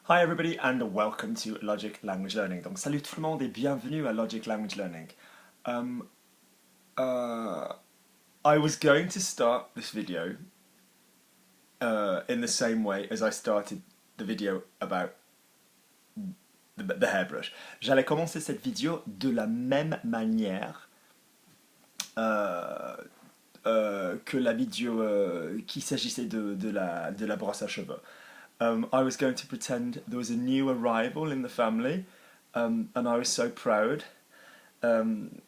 Hi everybody and welcome to Logic Language Learning. Donc salut tout le monde et bienvenue à Logic Language Learning. Um, I was going to start this video in the same way as I started the video about the hairbrush. J'allais commencer cette vidéo de la même manière que la vidéo qui s'agissait de la brosse à cheveux. I was going to pretend there was a new arrival in the family, and I was so proud. And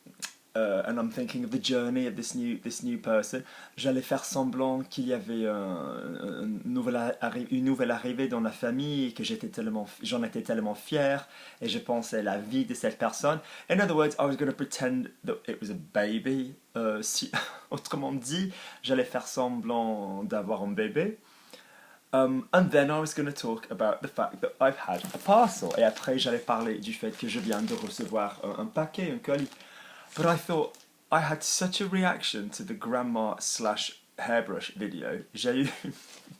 I'm thinking of the journey of this new person. J'allais faire semblant qu'il y avait une nouvelle arrivée dans la famille et que j'en étais tellement fier et je pensais à la vie de cette personne. In other words, I was going to pretend that it was a baby. Autrement dit, j'allais faire semblant d'avoir un bébé. And then I was going to talk about the fact that I've had a parcel. Et après, j'allais parler du fait que je viens de recevoir un paquet, un colis. But I thought I had such a reaction to the grandma / hairbrush video. J'ai eu une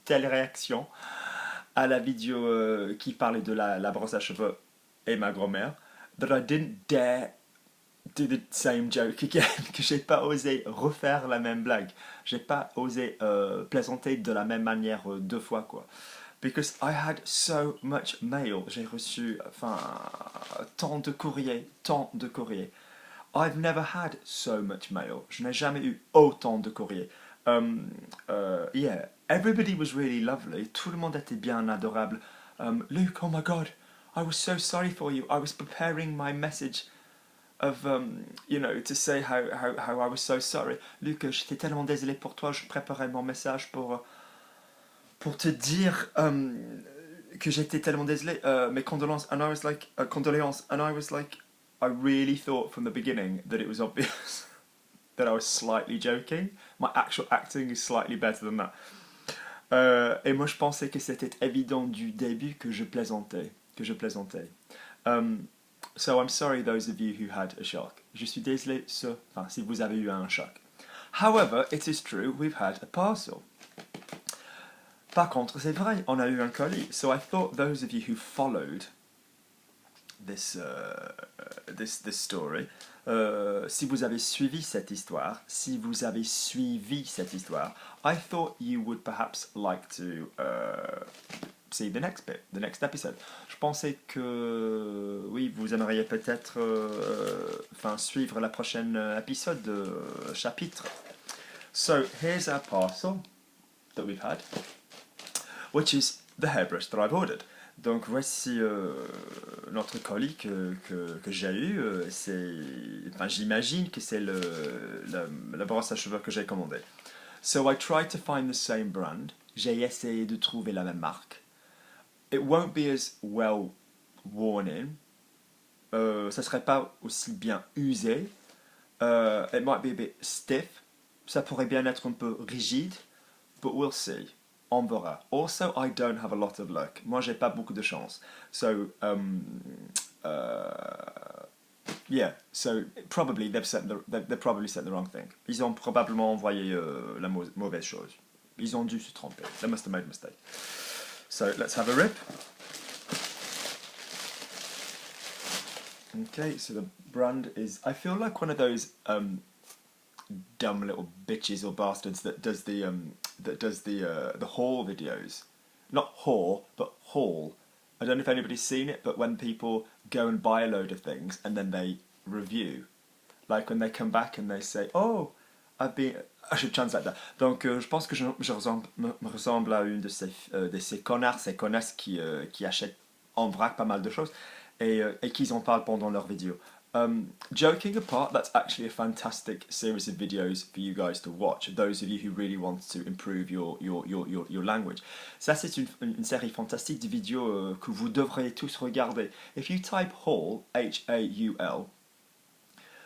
telle réaction à la vidéo qui parlait de la brosse à cheveux et ma grand-mère that I didn't dare do the same joke again, que j'ai pas osé refaire la même blague. J'ai pas osé plaisanter de la même manière deux fois, quoi. Because I had so much mail. J'ai reçu, tant de courriers. I've never had so much mail. Je n'ai jamais eu autant de courriers. Yeah, everybody was really lovely. Tout le monde était bien adorable. Luke, oh my God, I was so sorry for you. I was preparing my message of, to say how I was so sorry. Luke, j'étais tellement désolé pour toi. Je préparais mon message pour te dire que j'étais tellement désolé. Mes condoléances. And I was like, condoléances. And I was like, I really thought from the beginning that it was obvious that I was slightly joking. My actual acting is slightly better than that. Et moi, je pensais que c'était évident du début que je plaisantais. So I'm sorry those of you who had a shock. Je suis désolé si vous avez eu un choc. However, it is true, we've had a parcel. Par contre, c'est vrai, on a eu un colis. So I thought those of you who followed this story, si vous avez suivi cette histoire, I thought you would perhaps like to see the next bit, the next episode. Je pensais que oui, vous aimeriez peut-être suivre la prochaine épisode, chapitre. So here's our parcel that we've had, which is the hairbrush that I've ordered. Donc voici notre colis que j'ai eu. J'imagine que c'est la brosse à cheveux que j'ai commandée. So I tried to find the same brand. J'ai essayé de trouver la même marque. It won't be as well worn in. Ça serait pas aussi bien usé. It might be a bit stiff. Ça pourrait bien être un peu rigide. But we'll see. On verra. Also, I don't have a lot of luck. Moi, j'ai pas beaucoup de chance. So, yeah. So probably they probably said the wrong thing. Ils ont probablement envoyé la mauvaise chose. Ils ont dû se tromper. They must have made a mistake. So let's have a rip. Okay. So the brand is. I feel like one of those dumb little bitches or bastards that does the haul videos. Not haul, but haul. I don't know if anybody's seen it, but when people go and buy a load of things and then they review, like when they come back and they say, "Oh, I should translate that." Donc, je pense que me ressemble à une de ces connards, ces connasses qui achètent en vrac pas mal de choses et qui en parlent pendant leurs vidéos. Joking apart, that's actually a fantastic series of videos for you guys to watch, those of you who really want to improve your language. Ça, c'est une série fantastique de vidéos que vous devrez tous regarder. If you type haul, H-A-U-L,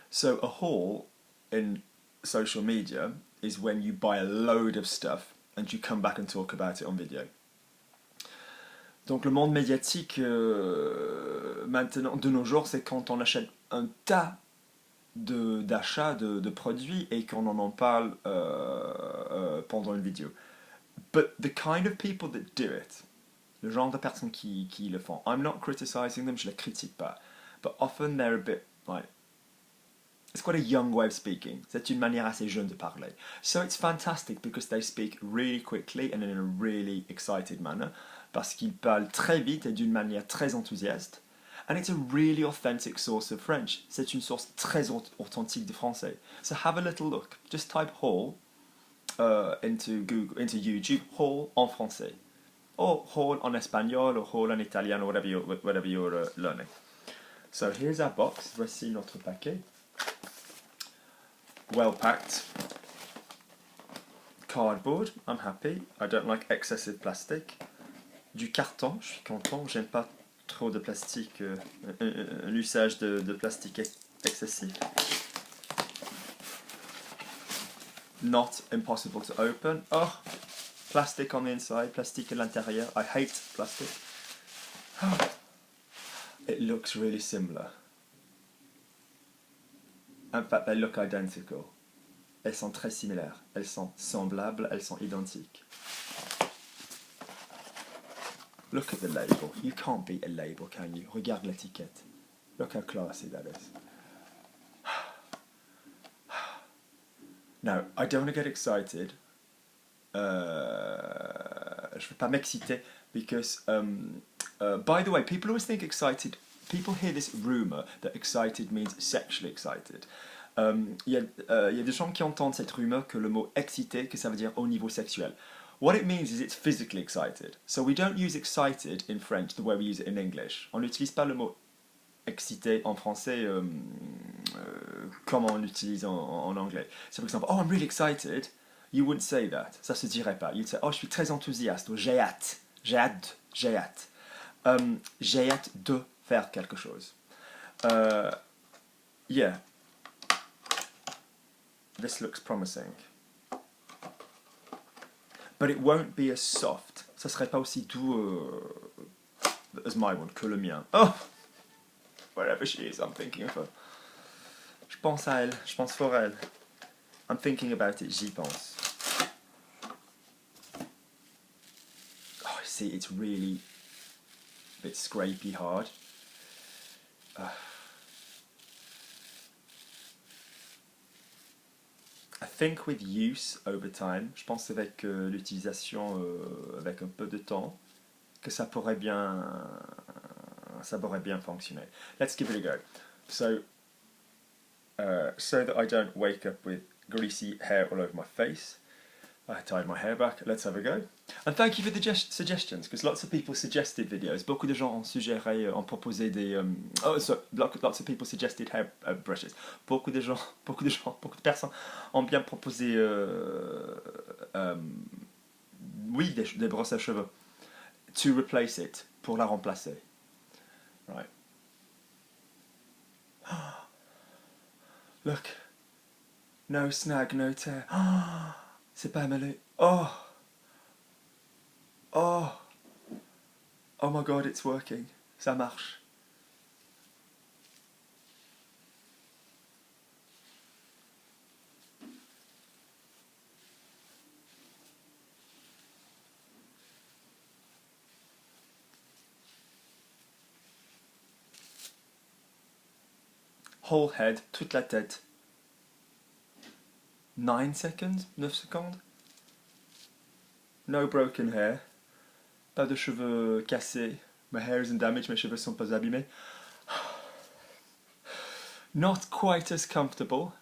so a haul in social media is when you buy a load of stuff and you come back and talk about it on video. Donc le monde médiatique maintenant, de nos jours, c'est quand on achète un tas d'achats de produits et qu'on en parle pendant une vidéo. But the kind of people that do it Le genre de personnes qui le font. I'm not criticizing them, je les critique pas. But often they're a bit like, it's quite a young way of speaking. C'est une manière assez jeune de parler. So it's fantastic because they speak really quickly and in a really excited manner. Parce qu'ils parlent très vite et d'une manière très enthousiaste. And it's a really authentic source of French. C'est une source très authentique de français. So have a little look. Just type hall into YouTube, hall en français. Or hall en espagnol, or hall en italien, or whatever you're learning. So here's our box. Voici notre paquet. Well packed. Cardboard, I'm happy. I don't like excessive plastic. Du carton, je suis content. J'aime pas trop de plastique, l'usage de plastique excessif. Not impossible to open. Oh, plastic on the inside, plastique à l'intérieur. I hate plastic. Oh. It looks really similar. In fact, they look identical. Elles sont très similaires. Elles sont semblables, elles sont identiques. Look at the label. You can't beat a label, can you? Regarde l'étiquette. Look how classy that is. Now, I don't want to get excited. Je ne veux pas m'exciter because, by the way, people always think excited. People hear this rumor that excited means sexually excited. Y a des gens qui entendent cette rumeur que le mot excité, que ça veut dire au niveau sexuel. What it means is it's physically excited. So we don't use excited in French the way we use it in English. On n'utilise pas le mot excité en français comme on l'utilise en anglais. So for example, oh, I'm really excited. You wouldn't say that. Ça se dirait pas. You'd say, oh, je suis très enthousiaste. Ou j'ai hâte. J'ai hâte. J'ai hâte. J'ai hâte de faire quelque chose. Yeah. This looks promising. But it won't be as soft. Ça serait pas aussi doux as my one, que le mien. Oh! Wherever she is, I'm thinking of her. Je pense à elle. Je pense pour elle. I'm thinking about it. J'y pense. Oh, see, it's really a bit scrapey hard. I think with use over time, je pense avec l'utilisation avec un peu de temps, que ça pourrait bien fonctionner. Let's give it a go. So that I don't wake up with greasy hair all over my face, I tied my hair back. Let's have a go. And thank you for the suggestions, because lots of people suggested videos. Beaucoup de gens ont suggéré, ont proposé des... lots of people suggested hair brushes. Beaucoup de personnes ont bien proposé, oui, des brosses à cheveux. To replace it, pour la remplacer. Right. Look. No snag, no tear. C'est pas mêlé. Oh. Oh. Oh my god, it's working. Ça marche. Whole head, toute la tête. 9 seconds, 9 secondes. No broken hair. Pas de cheveux cassés. My hair isn't damaged, mes cheveux sont pas abîmés. Not quite as comfortable.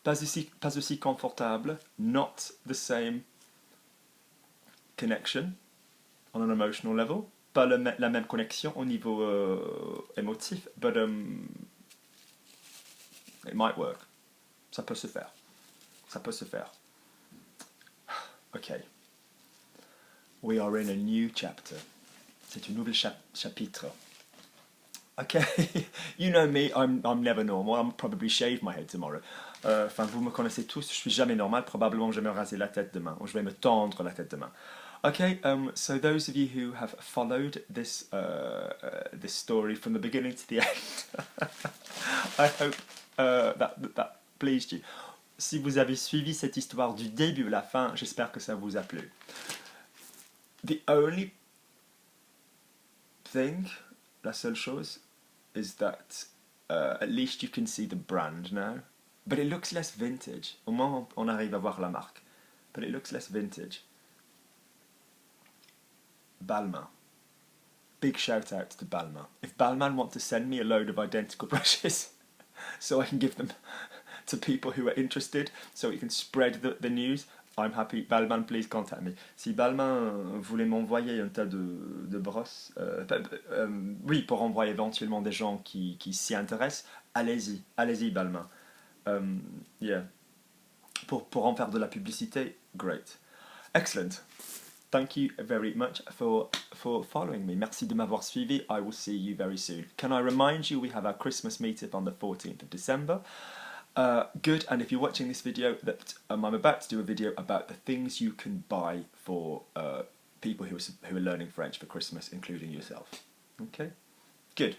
Pas aussi confortable. Not the same connection on an emotional level. Pas la même connexion au niveau émotif, but it might work. Ça peut se faire. Ça peut se faire. Okay. We are in a new chapter. C'est un nouvel chapitre. Okay, you know me, I'm never normal. I'll probably shave my head tomorrow. Enfin, vous me connaissez tous, je suis jamais normal. Probablement, je vais me raser la tête demain, ou je vais me tendre la tête demain. Okay, so those of you who have followed this this story from the beginning to the end, I hope that pleased you. Si vous avez suivi cette histoire du début à la fin, j'espère que ça vous a plu. The only thing, la seule chose, is that at least you can see the brand now. But it looks less vintage. Au moins, on arrive à voir la marque. But it looks less vintage. Balmain. Big shout out to Balmain. If Balmain want to send me a load of identical brushes so I can give them to people who are interested, so we can spread the news, I'm happy. Balmain, please contact me. Si Balmain voulait m'envoyer un tas de brosses, oui, pour envoyer éventuellement des gens qui s'y intéressent, allez-y Balmain. Yeah. Pour en faire de la publicité, great. Excellent. Thank you very much for following me. Merci de m'avoir suivi. I will see you very soon. Can I remind you we have our Christmas meetup on the 14th of December. Good, and if you're watching this video, that I'm about to do a video about the things you can buy for people who are learning French for Christmas, including yourself. Okay? Good.